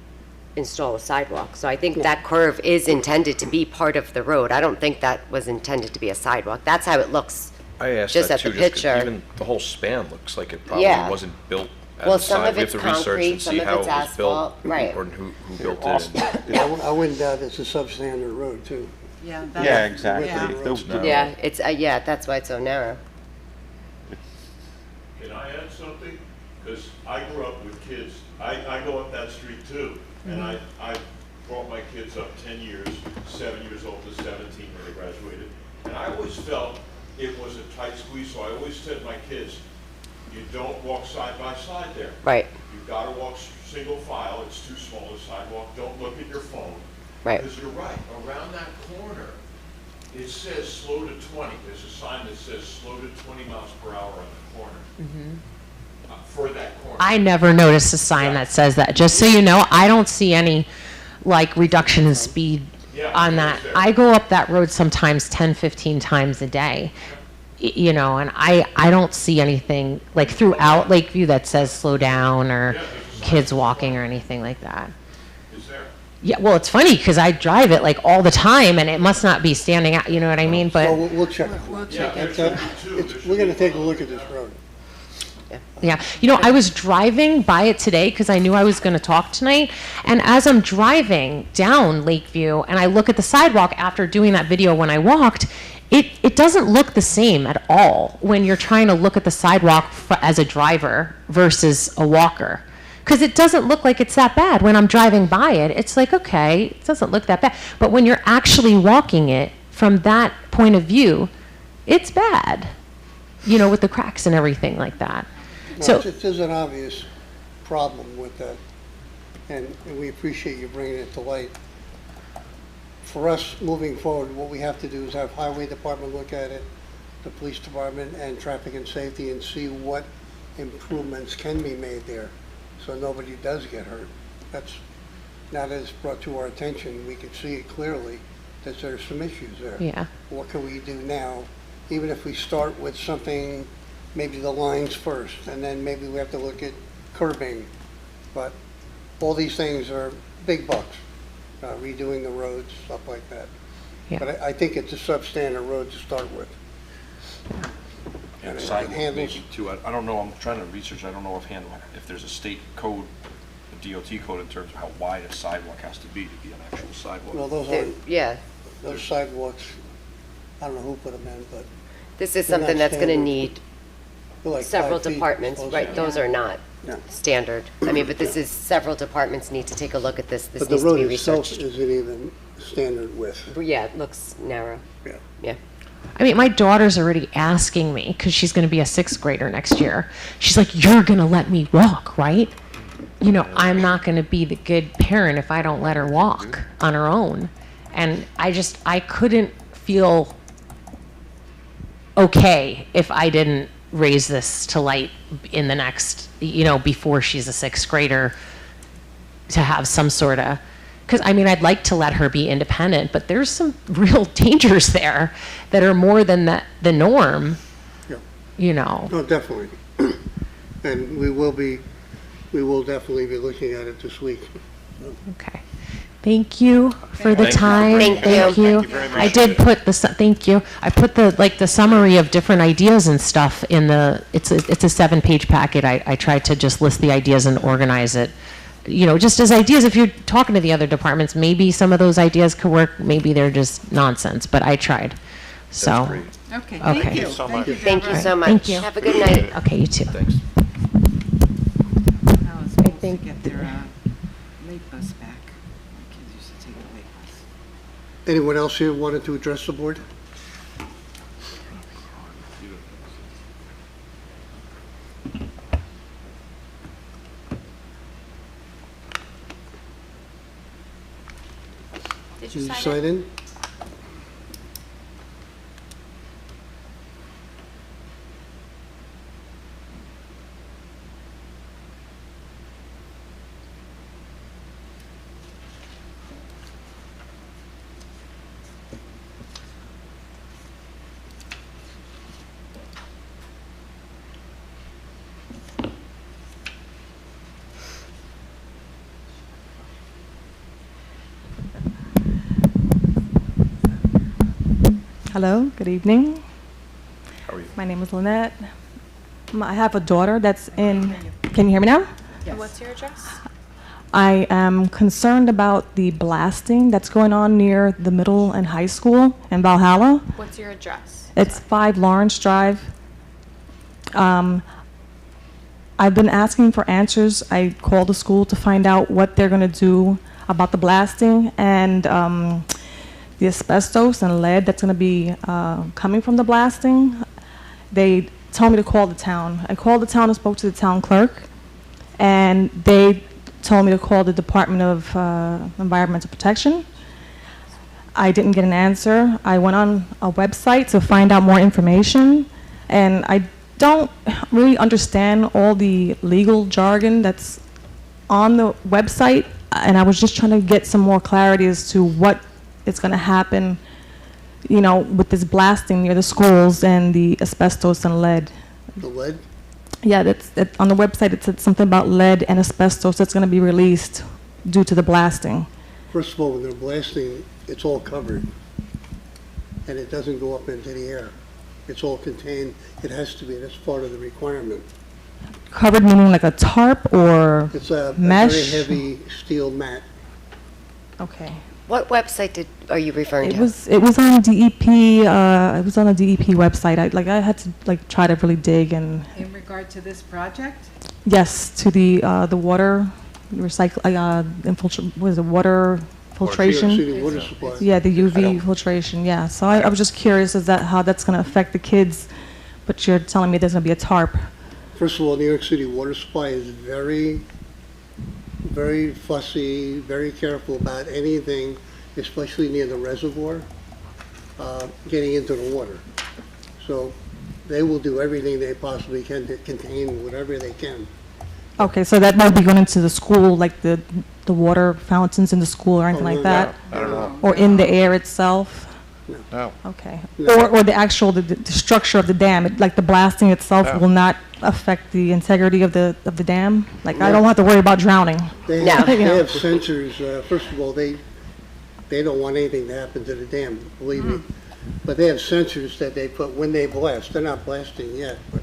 install a sidewalk. So I think that curve is intended to be part of the road. I don't think that was intended to be a sidewalk. That's how it looks. I asked Just that at the too, just 'cause picture. even the whole span looks like it probably Yeah. wasn't built as Well, a some side. of We have it's to research concrete, and some see of how it it's was built. asphalt, right. Or who built it. and- I wouldn't doubt it's a substandard road too. Yeah, Yeah, that's, exactly. Yeah. The- Yeah, it's, yeah, that's why it's so narrow. Can I add something? Because I grew up with kids, I go up that street too, and I brought my kids up 10 years, 7 years old to 17 when they graduated. And I always felt it was a tight squeeze, so I always said to my kids, you don't walk side by side there. Right, You've got to walk single file, it's too small a sidewalk, don't look at your phone. right. Because you're right, around that corner, it says slow to 20. There's a sign that says slow to 20 miles per hour on the corner. For that corner. I never noticed a sign that says that. Just so you know, I don't see any like reduction in speed Yeah, on that. it's there. I go up that road sometimes 10, 15 times a day. You know, and I don't see anything like throughout Lakeview that says slow down or kids walking or anything like that. Is there? Yeah, well, it's funny because I drive it like all the time and it must not be standing out, you know what I mean? So But we'll check. We'll check Yeah, it. there should be two. There should We're gonna be take a one. look at this road. yeah, you know, I was driving by it today because I knew I was going to talk tonight. And as I'm driving down Lakeview and I look at the sidewalk after doing that video when I walked, it doesn't look the same at all when you're trying to look at the sidewalk as a driver versus a walker. Because it doesn't look like it's that bad. When I'm driving by it, it's like, okay, it doesn't look that bad. But when you're actually walking it from that point of view, it's bad, you know, with the cracks and everything like that. No, So, there's an obvious problem with that, and we appreciate you bringing it to light. For us, moving forward, what we have to do is have Highway Department look at it, the Police Department, and Traffic and Safety, and see what improvements can be made there, so nobody does get hurt. That's, now that it's brought to our attention, we can see it clearly that there's some issues there. yeah. What can we do now, even if we start with something, maybe the lines first, and then maybe we have to look at curbing. But all these things are big bucks, redoing the roads, stuff like that. Yeah. But I think it's a substandard road to start with. And And it sidewalk handles- maybe too. I don't know, I'm trying to research, I don't know offhand if there's a state code, a DOT code in terms of how wide a sidewalk has to be an actual sidewalk. Well, those There- aren't, Yeah, those sidewalks, I don't know who put them in, but this is They're not something that's going to standard. need they're like several 5 feet, departments, supposed right? to. Those are not No. standard. I mean, but this is, several departments need to take a look at this. This But the needs to road be itself researched. isn't even standard width. Yeah, it looks narrow. Yeah. Yeah. I mean, my daughter's already asking me because she's going to be a 6th grader next year. She's like, you're going to let me walk, right? You know, I'm not going to be the good parent if I don't let her walk on her own. And I couldn't feel okay if I didn't raise this to light in the next, you know, before she's a 6th grader, to have some sort of, because I mean, I'd like to let her be independent, but there's some real dangers there that are more than the norm, Yeah. you know. No, definitely. And we will definitely be looking at it this week. Okay. Thank you for the Thank you. time. Thank you. Thank you. I did put thank you. I put the summary of different ideas and stuff in it's a 7-page packet. I tried to just list the ideas and organize it. You know, just as ideas, if you're talking to the other departments, maybe some of those ideas could work, maybe they're just nonsense, but I tried. So, Great. Okay, Okay. thank Thank you. you so Thank you, Thank you Deborah. so much. Thank you. Have a good night. okay, you too. Thanks. I was supposed to think- get their late bus back. My kids used to take the late bus. Anyone else here wanted to address the board? Did you Sign sign in? Hello, good evening. How are you? My name is Lynette. I have a daughter that's in, can you hear me now? What's your address? I am concerned about the blasting that's going on near the middle and high school in Valhalla. What's your address? It's 5 Lawrence Drive. I've been asking for answers. I called the school to find out what they're going to do about the blasting and the asbestos and lead that's going to be coming from the blasting. They told me to call the town. I called the town and spoke to the town clerk, and they told me to call the Department of Environmental Protection. I didn't get an answer. I went on a website to find out more information, and I don't really understand all the legal jargon that's on the website, and I was just trying to get some more clarity as to what is going to happen, you know, with this blasting near the schools and the asbestos and lead. The lead? Yeah, on the website it said something about lead and asbestos that's going to be released due to the blasting. First of all, when they're blasting, it's all covered, and it doesn't go up into the air. It's all contained. It has to be. That's part of the requirement. Covered meaning like a tarp or It's a mesh? very heavy steel mat. Okay. What website are you referring It to? was on DEP. It was on a DEP website. I had to try to really dig and In regard to this project? yes to the water recycle what is it, water filtration? New York City water supply. Yeah, the UV filtration. Yeah. So I was just curious how that's going to affect the kids, but you're telling me there's going to be a tarp. First of all, New York City water supply is very, very fussy, very careful about anything, especially near the reservoir, getting into the water. So they will do everything they possibly can to contain whatever they can. Okay, so that won't be going into the school, like the water fountains in the school or anything Oh, like no, that? I don't know. Or in the air itself? No. Okay. No. Or the actual, the structure of the dam, like the blasting itself No. will not affect the integrity of the dam? Like, I don't have to worry about drowning? They No. have, they You know. have sensors. First of all, they don't want anything to happen to the dam, believe me. But they have sensors that they put when they blast. They're not blasting yet, but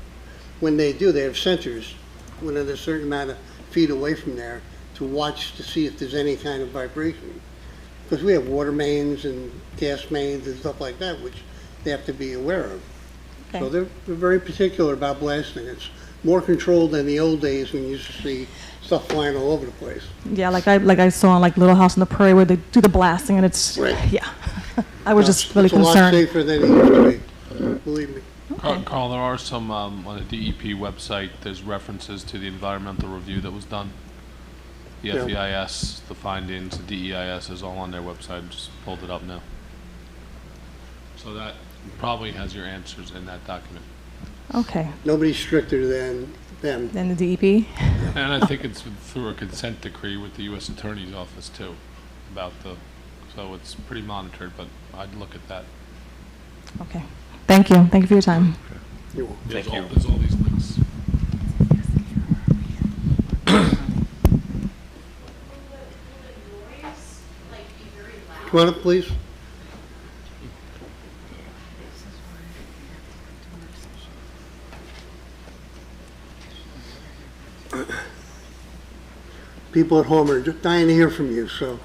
when they do, they have sensors when they're a certain amount of feet away from there to watch to see if there's any kind of vibration. Because we have water mains and gas mains and stuff like that, which they have to be aware of. So Okay. they're very particular about blasting. It's more controlled than the old days when you used to see stuff flying all over the place. Yeah, like I saw in like Little House on the Prairie where they do the blasting and it's, Right. yeah. I was just really It's a lot concerned. safer than it used to be, believe me. Carl, there are some, on the DEP website, there's references to the environmental review that was done. The Yeah. FEIS, the findings, the DEIS is all on their website, just pulled it up now. So that probably has your answers in that document. Okay, Nobody's stricter than them. then the DEP? And I think it's through a consent decree with the U.S. Attorney's Office too, about so it's pretty monitored, but I'd look at that. Okay. Thank you. Thank you for your time. You're welcome. There's all these links. Come on up, please. People at home are just dying to hear from you, so.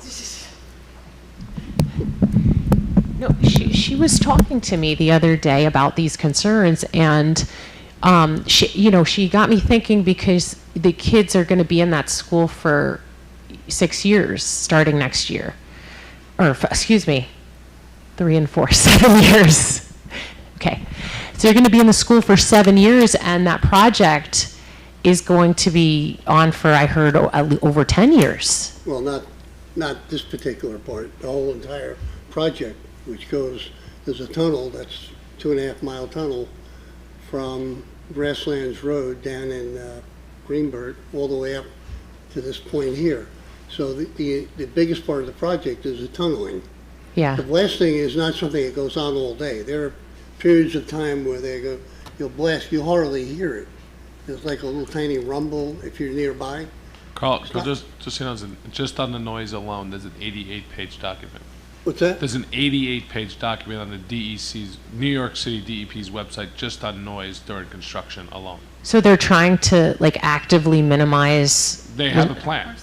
No, she was talking to me the other day about these concerns, and she got me thinking because the kids are going to be in that school for 6 years starting next year, or excuse me, 3 and 4, 7 years. Okay, so you're going to be in the school for 7 years, and that project is going to be on for, I heard, over 10 years. Well, not this particular part, the whole entire project, which goes, there's a tunnel, that's 2.5-mile tunnel from Grasslands Road down in Greenberg, all the way up to this point here. So the biggest part of the project is the tunneling. Yeah. The blasting is not something that goes on all day. There are periods of time where you'll blast, you hardly hear it. There's like a little tiny rumble if you're nearby. Carl, just so you know, just on the noise alone, there's an 88-page document. What's that? There's an 88-page document on the DEC's, New York City DEP's website just on noise during construction alone. So they're trying to like actively minimize. They have a plan.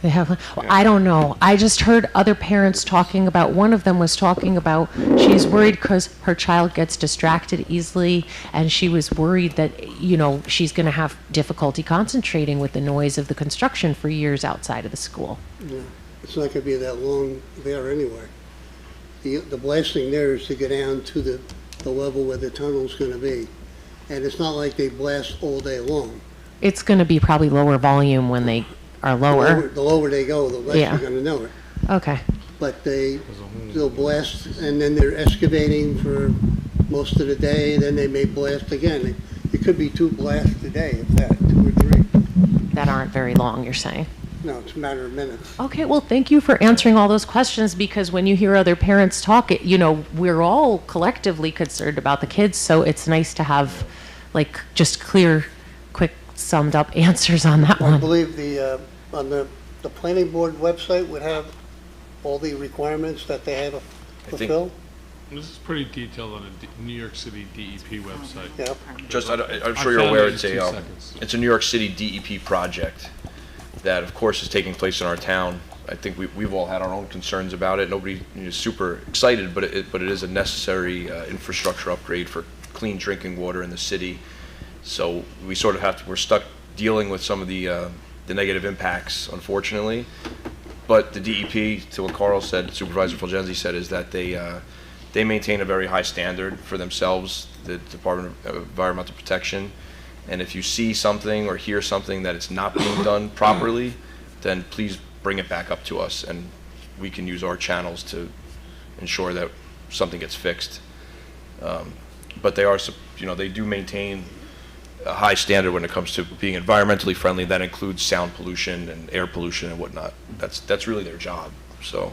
They have, well, I don't know. I just heard other parents talking about, one of them was talking about she's worried because her child gets distracted easily, and she was worried that, you know, she's going to have difficulty concentrating with the noise of the construction for years outside of the school. Yeah. It's not going to be that long there anyway. The blasting there is to get down to the level where the tunnel's going to be. And it's not like they blast all day long. It's going to be probably lower volume when they are lower. The lower they go, the less Yeah. you're going to know it. Okay. But they'll blast, and then they're excavating for most of the day, then they may blast again. It could be 2 blasts a day, if that, 2 or 3. That aren't very long, you're saying? No, it's a matter of minutes. Okay, well, thank you for answering all those questions, because when you hear other parents talk, you know, we're all collectively concerned about the kids, so it's nice to have, like, just clear, quick, summed up answers on that I one. believe on the planning board website would have all the requirements that they have to fulfill. This is pretty detailed on the New York City DEP website. Yeah. Just, I'm I sure you're found aware it in it's 2 a, seconds. it's a New York City DEP project that, of course, is taking place in our town. I think we've all had our own concerns about it. Nobody is super excited, but it is a necessary infrastructure upgrade for clean drinking water in the city. So we sort of we're stuck dealing with some of the negative impacts, unfortunately. But the DEP, to what Carl said, Supervisor Fulgenzi said, is that they maintain a very high standard for themselves, the Department of Environmental Protection. And if you see something or hear something that it's not being done properly, then please bring it back up to us, and we can use our channels to ensure that something gets fixed. But they are, you know, they do maintain a high standard when it comes to being environmentally friendly. That includes sound pollution and air pollution and whatnot. That's really their job. So,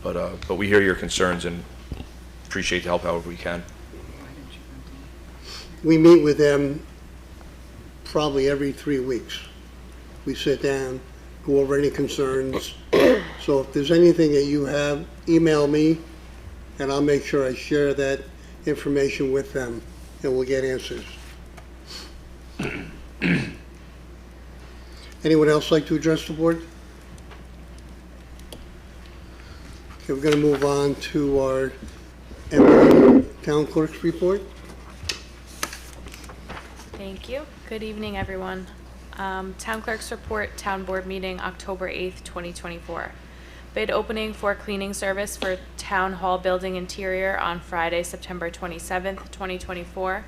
but we hear your concerns and appreciate the help however we can. We meet with them probably every 3 weeks. We sit down, go over any concerns. So if there's anything that you have, email me, and I'll make sure I share that information with them, and we'll get answers. Anyone else like to address the board? Okay, we're going to move on to our Emily Town Clerk's report. Thank you. Good evening, everyone. Town Clerk's Report, Town Board Meeting, October 8th, 2024. Bid opening for cleaning service for Town Hall Building Interior on Friday, September 27th, 2024.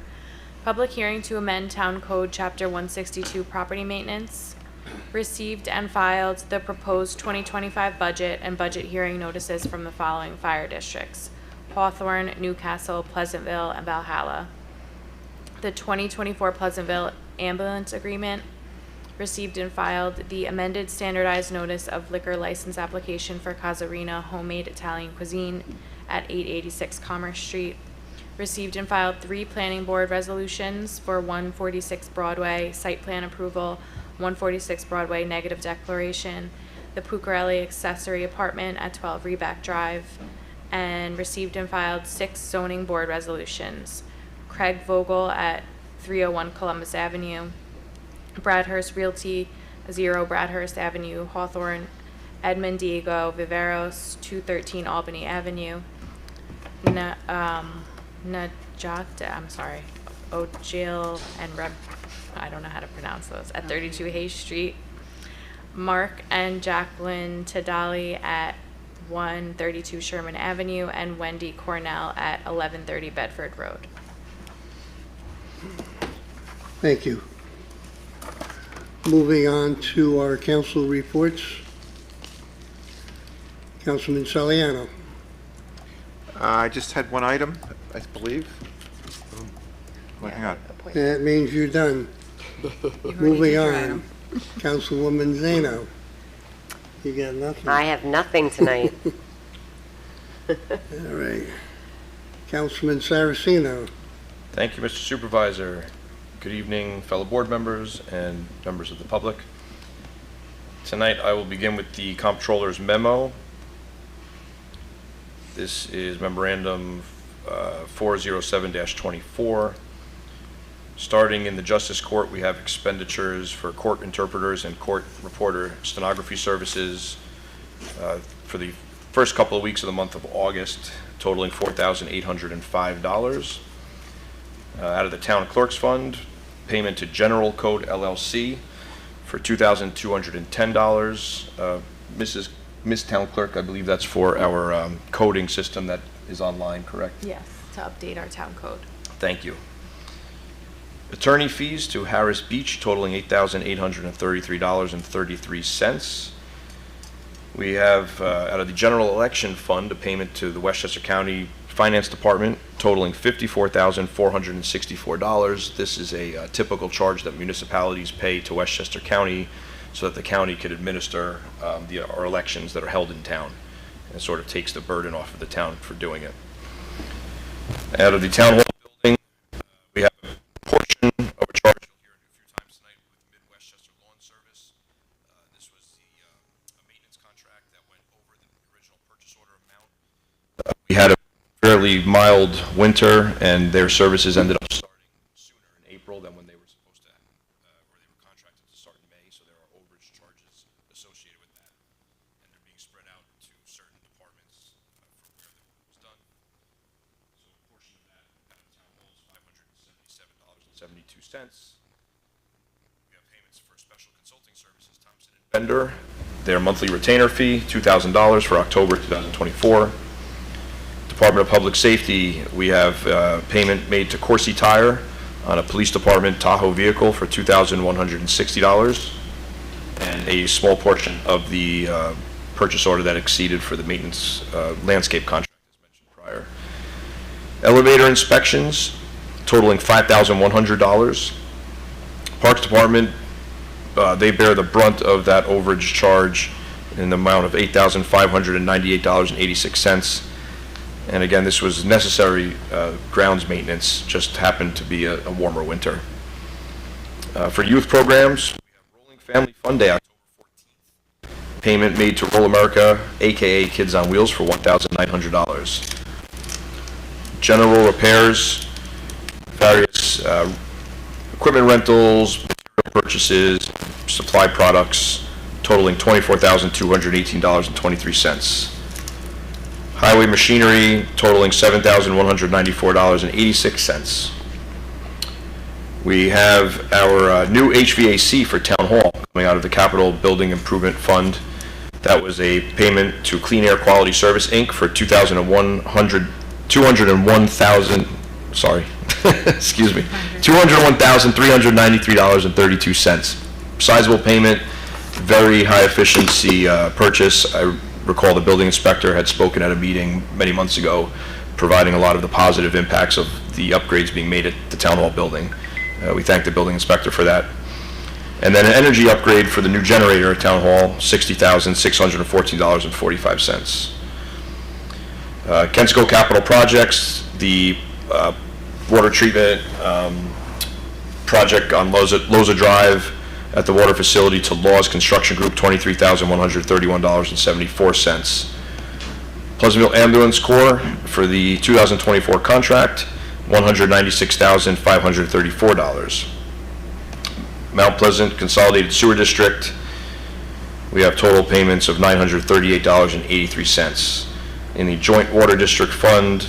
Public hearing to amend Town Code Chapter 162 Property Maintenance. Received and filed the proposed 2025 budget and budget hearing notices from the following fire districts: Hawthorne, Newcastle, Pleasantville, and Valhalla. The 2024 Pleasantville Ambulance Agreement. Received and filed the amended standardized notice of liquor license application for Casarina Homemade Italian Cuisine at 886 Commerce Street. Received and filed 3 planning board resolutions for 146 Broadway site plan approval, 146 Broadway negative declaration, the Puccarelli accessory apartment at 12 Reback Drive, and received and filed 6 zoning board resolutions. Craig Vogel at 301 Columbus Avenue, Bradhurst Realty, 0 Bradhurst Avenue, Hawthorne, Edmund Diego Viveros, 213 Albany Avenue, Ojil and Reb, I don't know how to pronounce those, at 32 Hayes Street. Mark and Jacqueline Tadali at 132 Sherman Avenue, and Wendy Cornell at 1130 Bedford Road. Thank you. Moving on to our council reports. Councilman Saliano. I just had one item, I believe. Hang on. That means you're done. Moving on. Councilwoman Zeno. You got nothing? I have nothing tonight. All right. Councilman Saraceno. Thank you, Mr. Supervisor. Good evening, fellow board members and members of the public. Tonight, I will begin with the comptroller's memo. This is memorandum 407-24. Starting in the Justice Court, we have expenditures for court interpreters and court reporter stenography services for the first couple of weeks of the month of August, totaling $4,805. Out of the Town Clerk's Fund, payment to General Code LLC for $2,210. Ms. Town Clerk, I believe that's for our coding system that is online, correct? Yes, to update our town code. Thank you. Attorney fees to Harris Beach totaling $8,833.33. We have, out of the General Election Fund, a payment to the Westchester County Finance Department totaling $54,464. This is a typical charge that municipalities pay to Westchester County so that the county could administer our elections that are held in town, and sort of takes the burden off of the town for doing it. Out of the Town Hall building, we have a portion of a charge you'll hear a few times tonight with Mid-Westchester Lawn Service. This was a maintenance contract that went over the original purchase order amount. We had a fairly mild winter, and their services ended up starting sooner in April than when they were supposed to, or they were contracted to start in May, so there are overage charges associated with that, and they're being spread out to certain departments from where the work was done. So a portion of that out of Town Hall is $577.72. We have payments for special consulting services, Thompson & Bender, their monthly retainer fee, $2,000 for October 2024. Department of Public Safety, we have payment made to Corsi Tire on a police department Tahoe vehicle for $2,160, and a small portion of the purchase order that exceeded for the maintenance landscape contract as mentioned prior. Elevator inspections totaling $5,100. Parks Department, they bear the brunt of that overage charge in the amount of $8,598.86. And again, this was necessary grounds maintenance, just happened to be a warmer winter. For youth programs, we have Rolling Family Fun Day, October 14th. Payment made to Roll America, aka Kids on Wheels, for $1,900. General repairs, various equipment rentals, material purchases, supply products, totaling $24,218.23. Highway machinery totaling $7,194.86. We have our new HVAC for Town Hall coming out of the Capital Building Improvement Fund. That was a payment to Clean Air Quality Service, Inc. for $201,393.32. Sizable payment, very high efficiency purchase. I recall the building inspector had spoken at a meeting many months ago, providing a lot of the positive impacts of the upgrades being made at the Town Hall building. We thank the building inspector for that. And then an energy upgrade for the new generator at Town Hall, $60,614.45. Kensco Capital Projects, the water treatment project on Loza Drive at the water facility to Laws Construction Group, $23,131.74. Pleasantville Ambulance Corps for the 2024 contract, $196,534. Mount Pleasant Consolidated Sewer District, we have total payments of $938.83. In the Joint Water District Fund,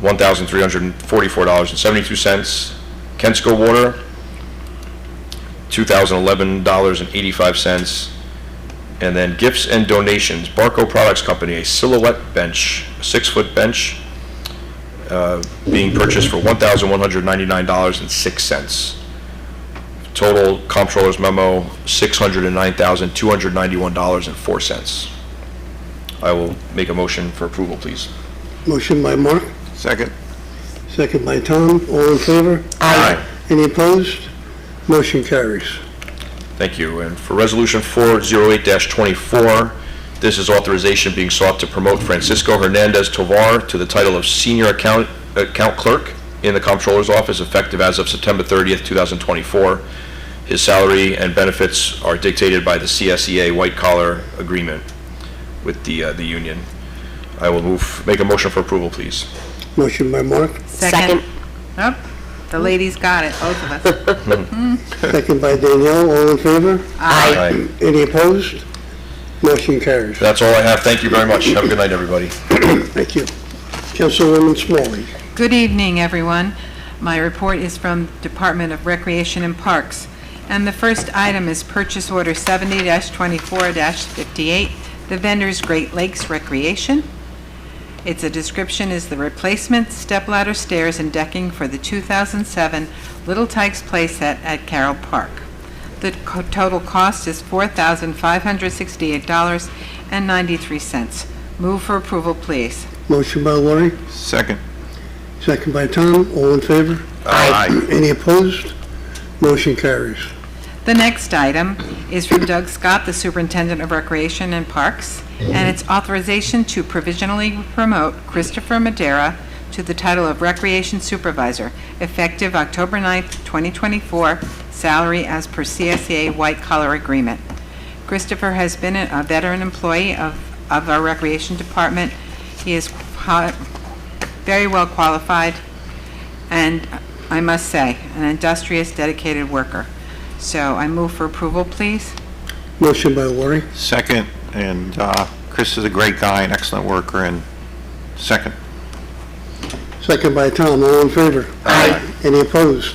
$1,344.72. Kensco Water, $2,011.85. And then gifts and donations. Barco Products Company, a silhouette bench, a 6-foot bench, being purchased for $1,199.06. Total comptroller's memo, $609,291.04. I will make a motion for approval, please. Motion by Mark, Second. second by Tom. All in favor? Aye. Any opposed? Motion carries. Thank you. And for Resolution 408-24, this is authorization being sought to promote Francisco Hernandez Tovar to the title of Senior Account Clerk in the Comptroller's Office, effective as of September 30th, 2024. His salary and benefits are dictated by the CSEA White Collar Agreement with the union. I will make a motion for approval, please. Motion by Mark, Second. Oh, the ladies got it, both of us. second by Danielle. All in favor? Aye. Any opposed? Motion carries. That's all I have. Thank you very much. Have a good night, everybody. Thank you. Councilwoman Smalley. Good evening, everyone. My report is from Department of Recreation and Parks. And the first item is Purchase Order 70-24-58, the vendor's Great Lakes Recreation. Its description is the replacement stepladder stairs and decking for the 2007 Little Tykes playset at Carroll Park. The total cost is $4,568.93. Move for approval, please. Motion by Lori, Second. second by Tom. All in favor? Aye. Any opposed? Motion carries. The next item is from Doug Scott, the Superintendent of Recreation and Parks, and it's authorization to provisionally promote Christopher Madera to the title of Recreation Supervisor, effective October 9th, 2024, salary as per CSEA White Collar Agreement. Christopher has been a veteran employee of our Recreation Department. He is very well qualified, and I must say, an industrious, dedicated worker. So I move for approval, please. Motion by Lori, Second. And Chris is a great guy, an excellent worker, and second. second by Tom. All in favor? Aye. Any opposed?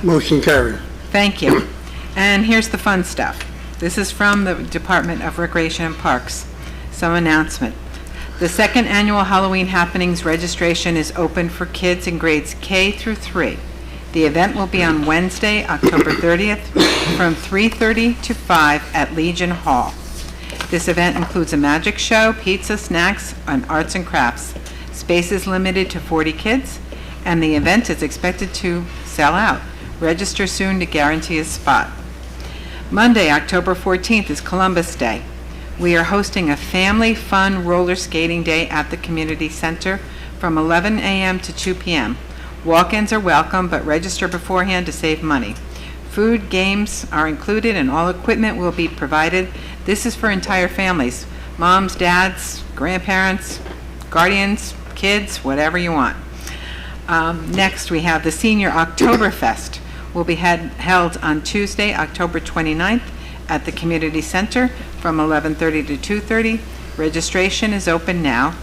Motion carries. Thank you. And here's the fun stuff. This is from the Department of Recreation and Parks. Some announcement. The second annual Halloween Happenings registration is open for kids in grades K through 3. The event will be on Wednesday, October 30th, from 3:30 to 5 at Legion Hall. This event includes a magic show, pizza, snacks, and arts and crafts. Space is limited to 40 kids, and the event is expected to sell out. Register soon to guarantee a spot. Monday, October 14th is Columbus Day. We are hosting a family fun roller skating day at the community center from 11 a.m. to 2 p.m. Walk-ins are welcome, but register beforehand to save money. Food, games are included, and all equipment will be provided. This is for entire families, moms, dads, grandparents, guardians, kids, whatever you want. Next, we have the Senior Oktoberfest will be held on Tuesday, October 29th at the Community Center from 11:30 to 2:30. Registration is open now.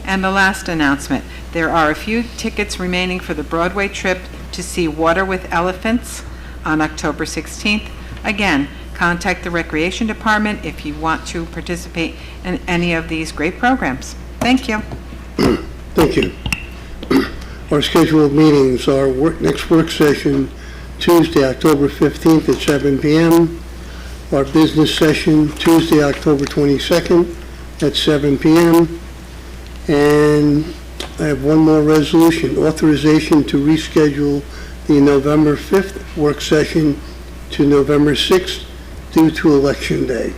And the last announcement, there are a few tickets remaining for the Broadway trip to see Water with Elephants on October 16th. Again, contact the Recreation Department if you want to participate in any of these great programs. Thank you. Thank you. Our scheduled meetings are next work session Tuesday, October 15th at 7 p.m. Our business session Tuesday, October 22nd at 7 p.m. And I have one more resolution, authorization to reschedule the November 5th work session to November 6th due to Election Day.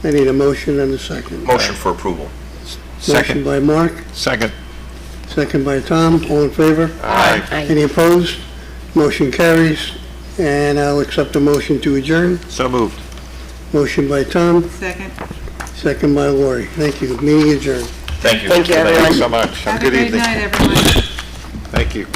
I need a motion and a second. Motion for approval. Motion by Mark, Second. second by Tom. All in favor? Aye. Any opposed? Motion carries. And I'll accept a motion to adjourn. So moved. Motion by Tom, Second. second by Lori. Thank you. Meeting adjourned. Thank you. Thank you, Good night. everyone. Thanks so much. Have a Good great evening. night, everyone. Thank you.